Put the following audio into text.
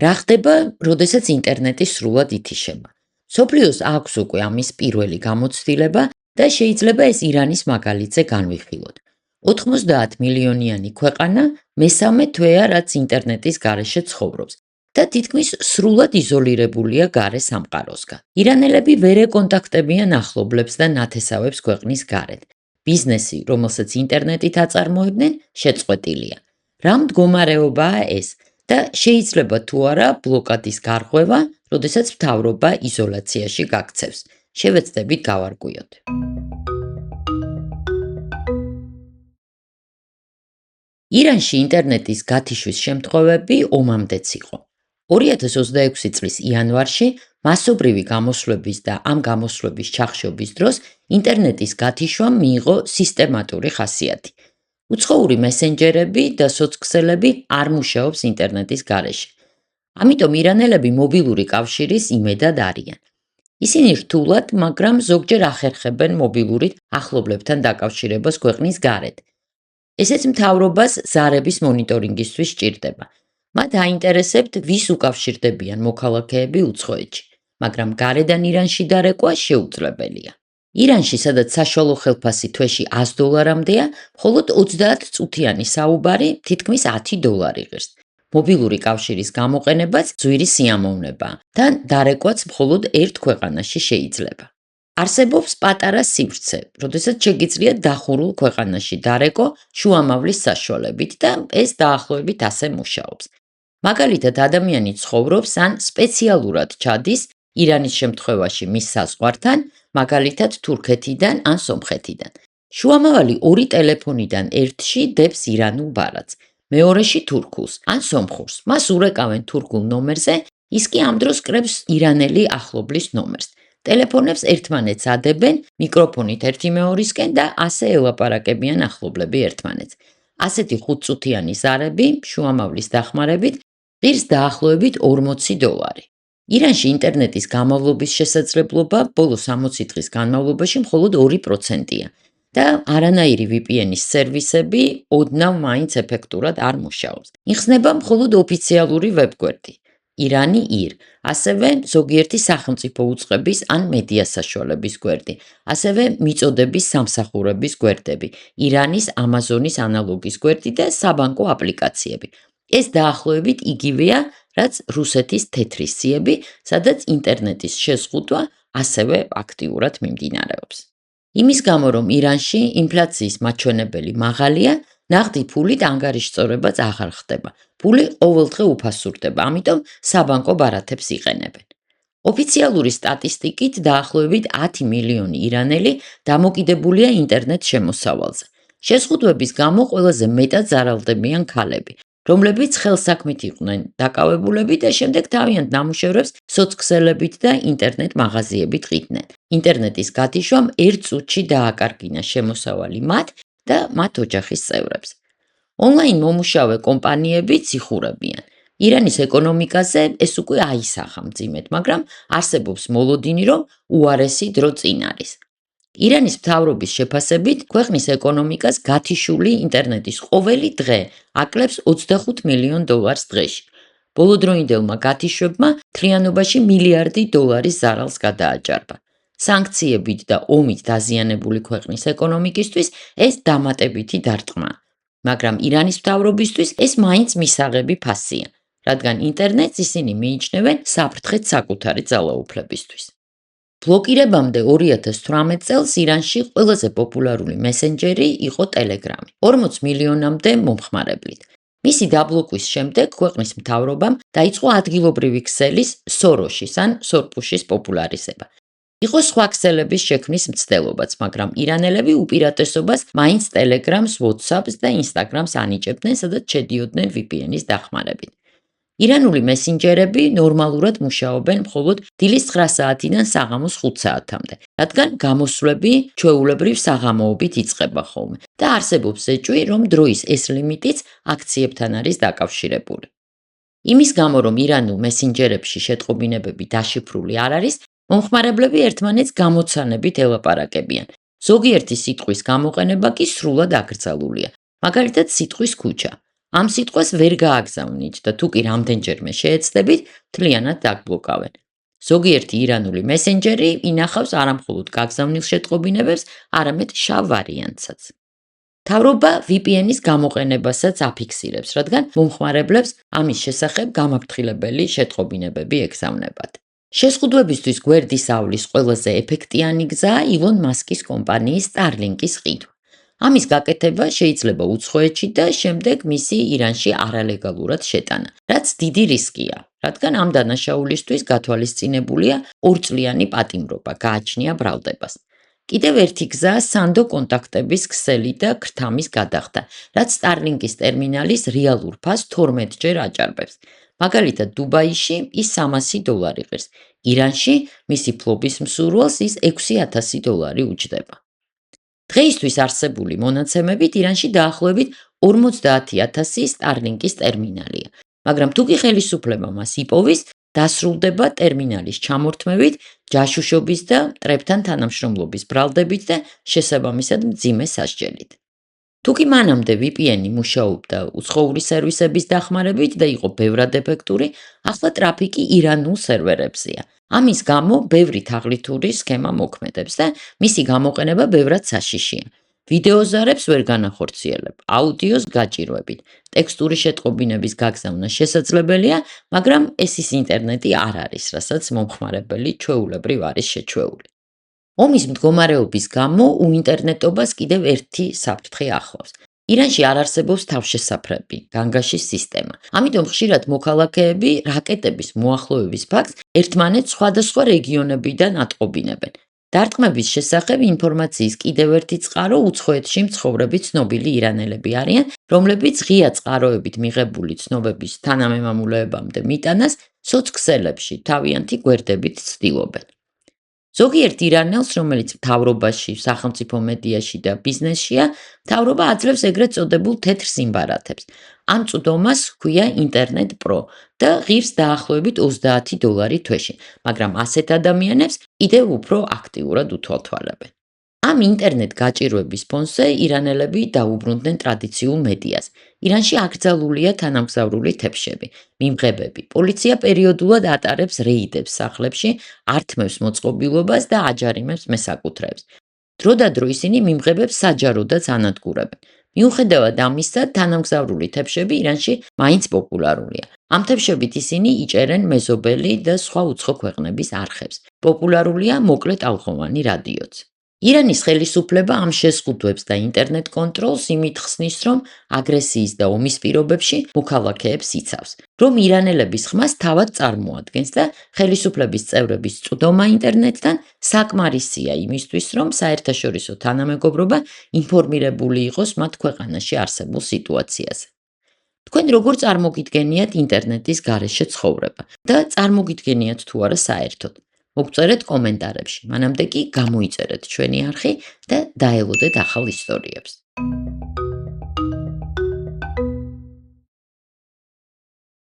რა ხდება, როდესაც ინტერნეტი სრულად ითიშება? მსოფლიოს აქვს უკვე ამის პირველი გამოცდილება და შეიძლება ეს ირანის მაგალითზე განვიხილოთ. 90 მილიონიანი ქვეყანა მესამე თვეა, რაც ინტერნეტის გარეშე ცხოვრობს და თითქმის სრულად იზოლირებულია გარე სამყაროსგან. ირანელები ვერ ეკონტაქტებიან ახლობლებს და ნათესავებს ქვეყნის გარეთ. ბიზნესი, რომელსაც ინტერნეტით აწარმოებდნენ, შეწყვეტილია. რა მდგომარეობაა ეს? და შეიძლება თუ არა ბლოკადის გარღვევა, როდესაც მთავრობა იზოლაციაში გაქცევს. შევეცდებით გავარკვიოთ. ირანში ინტერნეტის გათიშვის შემთხვევები ომამდეც იყო. 2026 წლის იანვარში მასობრივი გამოსვლების და ამ გამოსვლების ჩახშობის დროს ინტერნეტის გათიშვამ მიიღო სისტემატური ხასიათი. უცხოური მესენჯერები და სოცქსელები არ მუშაობს ინტერნეტის გარეშე. ამიტომ ირანელები მობილური კავშირის იმედად არიან. ისინი რთულად, მაგრამ ზოგჯერ ახერხებენ მობილურით ახლობლებთან დაკავშირებას ქვეყნის გარეთ. ესეც მთავრობას ზარების მონიტორინგისთვის სჭირდება. მათ აინტერესებთ, ვის უკავშირდებიან მოქალაქეები უცხოეთში, მაგრამ გარედან ირანში დარეკვა შეუძლებელია. ირანში, სადაც საშუალო ხელფასი თვეში $100-მდეა, მხოლოდ 30 წუთიანი საუბარი თითქმის $10 ღირს. მობილური კავშირის გამოყენებაც ძვირი სიამოვნებაა და დარეკვაც მხოლოდ ერთ ქვეყანაში შეიძლება. არსებობს პატარა სივრცე, როდესაც შეგიძლიათ დახურულ ქვეყანაში დარეკო შუამავლის საშუალებით და ეს დაახლოებით ასე მუშაობს. მაგალითად, ადამიანი ცხოვრობს ან სპეციალურად ჩადის ირანის შემთხვევაში მის საზღვართან, მაგალითად თურქეთიდან ან სომხეთიდან. შუამავალი ორი ტელეფონიდან ერთში დებს ირანულ ბარათს, მეორეში თურქულს ან სომხურს. მას ურეკავენ თურქულ ნომერზე, ის კი ამ დროს კრებს ირანელი ახლობლის ნომერს. ტელეფონებს ერთმანეთს ადებენ მიკროფონით ერთი მეორისკენ და ასე ელაპარაკებიან ახლობლები ერთმანეთს. ასეთი 5 წუთიანი ზარები შუამავლის დახმარებით ღირს დაახლოებით $40. ირანში ინტერნეტის გამოვლობის შესაძლებლობა ბოლო 60 დღის განმავლობაში მხოლოდ 2%-ია და არანაირი VPN-ის სერვისები ოდნავ მაინც ეფექტურად არ მუშაობს. იხსნება მხოლოდ ოფიციალური ვებგვერდი ირანი.ir, ასევე ზოგიერთი სახელმწიფო უწყების ან მედია საშუალების გვერდი, ასევე მიწოდების სამსახურების გვერდები, ირანის ამაზონის ანალოგის გვერდი და საბანკო აპლიკაციები. ეს დაახლოებით იგივეა, რაც რუსეთის თეთრისციები, სადაც ინტერნეტის შეზღუდვა ასევე აქტიურად მიმდინარეობს. იმის გამო, რომ ირანში ინფლაციის მაჩვენებელი მაღალია, ნაღდი ფულით ანგარიშწორებაც აღარ ხდება. ფული ყოველდღე უფასურდება, ამიტომ საბანკო ბარათებს იყენებენ. ოფიციალური სტატისტიკით დაახლოებით 10 მილიონი ირანელი დამოკიდებულია ინტერნეტ შემოსავალზე. შეზღუდვების გამო ყველაზე მეტად ზარალდებიან ქალები, რომლებიც ხელსაქმით იყვნენ დაკავებულები და შემდეგ თავიანთ ნამუშევრებს სოცქსელებით და ინტერნეტ მაღაზიებით ყიდნენ. ინტერნეტის გათიშვამ 1 წუთში დააკარგინა შემოსავალი მათ და მათ ოჯახის წევრებს. ონლაინ მომუშავე კომპანიებიც იხურებიან. ირანის ეკონომიკაზე ეს უკვე აისახა მძიმედ, მაგრამ არსებობს მოლოდინი, რომ უარესი დრო წინ არის. ირანის მთავრობის შეფასებით, ქვეყნის ეკონომიკას გათიშული ინტერნეტის ყოველი დღე აკლებს $25 მილიონ დღეში. ბოლოდროინდელმა გათიშვებმა მთლიანობაში $1 მილიარდი ზარალს გადააჭარბა. სანქციებით და ომით დაზიანებული ქვეყნის ეკონომიკისთვის ეს დამატებითი დარტყმაა. მაგრამ ირანის მთავრობისთვის ეს მაინც მისაღები ფასია, რადგან ინტერნეტს ისინი მიიჩნევენ საფრთხეთ საკუთარი ძალაუფლებისთვის. ბლოკირებამდე 2018 წელს ირანში ყველაზე პოპულარული მესენჯერი იყო ტელეგრამი, 40 მილიონამდე მომხმარებლით. მისი დაბლოკვის შემდეგ ქვეყნის მთავრობამ დაიწყო ადგილობრივი ქსელის სოროშის ან სორპუშის პოპულარიზება. იყო სხვა ქსელების შექმნის მცდელობაც, მაგრამ ირანელები უპირატესობას მაინც ტელეგრამს, WhatsApp-ს და Instagram-ს ანიჭებდნენ, სადაც შედიოდნენ VPN-ის დახმარებით. ირანული მესენჯერები ნორმალურად მუშაობენ მხოლოდ დილის 9 საათიდან საღამოს 5 საათამდე, რადგან გამოსვლები ჩვეულებრივ საღამოობით იწყება ხოლმე და არსებობს ეჭვი, რომ დროის ეს ლიმიტიც აქციებთან არის დაკავშირებული. იმის გამო, რომ ირანულ მესენჯერებში შეტყობინებები დაშიფრული არ არის, მომხმარებლები ერთმანეთს გამოცანებით ელაპარაკებიან. ზოგიერთი სიტყვის გამოყენება კი სრულად აკრძალულია, მაგალითად სიტყვის ქუჩა. ამ სიტყვას ვერ გააგზავნით და თუ კი რამდენჯერმე შეეცდებით, მთლიანად დაგბლოკავენ. ზოგიერთი ირანული მესენჯერი ინახავს არამხოლოდ გაგზავნილ შეტყობინებებს, არამედ შავ ვარიანტსაც. მთავრობა VPN-ის გამოყენებასაც აფიქსირებს, რადგან მომხმარებლებს ამის შესახებ გამაფრთხილებელი შეტყობინებები ეგზავნებათ. შეზღუდვებისთვის გვერდის ავლის ყველაზე ეფექტიანი გზაა ილონ მასკის კომპანიის Starlink-ის ყიდვა. ამის გაკეთება შეიძლება უცხოეთში და შემდეგ მისი ირანში არალეგალურად შეტანა, რაც დიდი რისკია, რადგან ამ დანაშაულისთვის გათვალისწინებულია 2-წლიანი პატიმრობა, გააჩნია ბრალდებას. კიდევ ერთი გზაა სანდო კონტაქტების ქსელი და ქრთამის გადახდა, რაც Starlink-ის ტერმინალის რეალურ ფასს 12-ჯერ აჭარბებს. მაგალითად, დუბაიში ის $300 ღირს, ირანში მისი ფლობის მსურველს ის $6,000 უჯდება. დღეისთვის არსებული მონაცემებით ირანში დაახლოებით 50,000 Starlink-ის ტერმინალია, მაგრამ თუ კი ხელისუფლება მას იპოვის, დასრულდება ტერმინალის ჩამორთმევით, ჯაშუშობის და მტრებთან თანამშრომლობის ბრალდებით და შესაბამისად მძიმე სასჯელით. თუ კი მანამდე VPN-ი მუშაობდა უცხოური სერვისების დახმარებით და იყო ბევრად ეფექტური, ახლა ტრაფიკი ირანულ სერვერებზეა. ამის გამო ბევრი თაღლითური სქემა მოქმედებს და მისი გამოყენება ბევრად საშიშია. ვიდეოზარებს ვერ განახორციელებ, აუდიოს გაჭირვებით, ტექსტური შეტყობინების გაგზავნა შესაძლებელია, მაგრამ ეს ის ინტერნეტი არ არის, რასაც მომხმარებელი ჩვეულებრივ არის შეჩვეული. ომის მდგომარეობის გამო უინტერნეტობას კიდევ ერთი საფრთხე ახლავს. ირანში არ არსებობს თავშესაფრები, განგაშის სისტემა. ამიტომ ხშირად მოქალაქეები რაკეტების მოახლოების ფაქტს ერთმანეთს სხვადასხვა რეგიონებიდან ატყობინებენ. დარტყმების შესახებ ინფორმაციის კიდევ ერთი წყარო უცხოეთში მცხოვრები ცნობილი ირანელები არიან, რომლებიც ღია წყაროებით მიღებული ცნობების თანამემამულეებამდე მიტანას სოცქსელებში თავიანთი გვერდებით ცდილობენ. ზოგიერთ ირანელს, რომელიც მთავრობაში, სახელმწიფო მედიაში და ბიზნესშია, მთავრობა აძლევს ეგრეთ წოდებულ თეთრ სიმბარათებს. ამ წვდომას ჰქვია ინტერნეტ პრო და ღირს დაახლოებით $30 თვეში, მაგრამ ასეთ ადამიანებს კიდევ უფრო აქტიურად უთვალთვალებენ. ამ ინტერნეტ გაჭირვების ფონზე ირანელები დაუბრუნდნენ ტრადიციულ მედიას. ირანში აკრძალულია თანამგზავრული თებშები, მიმღებები. პოლიცია პერიოდულად ატარებს რეიდებს სახლებში, ართმევს მოწყობილობას და აჯარიმებს მესაკუთრეებს. დროდადრო ისინი მიმღებებს საჯაროდაც ანადგურებენ. მიუხედავად ამისა, თანამგზავრული თებშები ირანში მაინც პოპულარულია. ამ თებშებით ისინი იჭერენ მეზობელი და სხვა უცხო ქვეყნების არხებს. პოპულარულია მოკლე ტალღოვანი რადიოც. ირანის ხელისუფლება ამ შეზღუდვებს და ინტერნეტ კონტროლს იმით ხსნის, რომ აგრესიის და ომის პირობებში მოქალაქეებს იცავს, რომ ირანელების ხმას თავად წარმოადგენს და ხელისუფლების წევრების წვდომა ინტერნეტთან საკმარისია იმისთვის, რომ საერთაშორისო თანამეგობრობა ინფორმირებული იყოს მათ ქვეყანაში არსებულ სიტუაციაზე. თქვენ როგორ წარმოგიდგენიათ ინტერნეტის გარეშე ცხოვრება და წარმოგიდგენიათ თუ არა საერთოდ? მოგწერეთ კომენტარებში, მანამდე კი გამოიწერეთ ჩვენი არხი და დაელოდეთ ახალ ისტორიებს.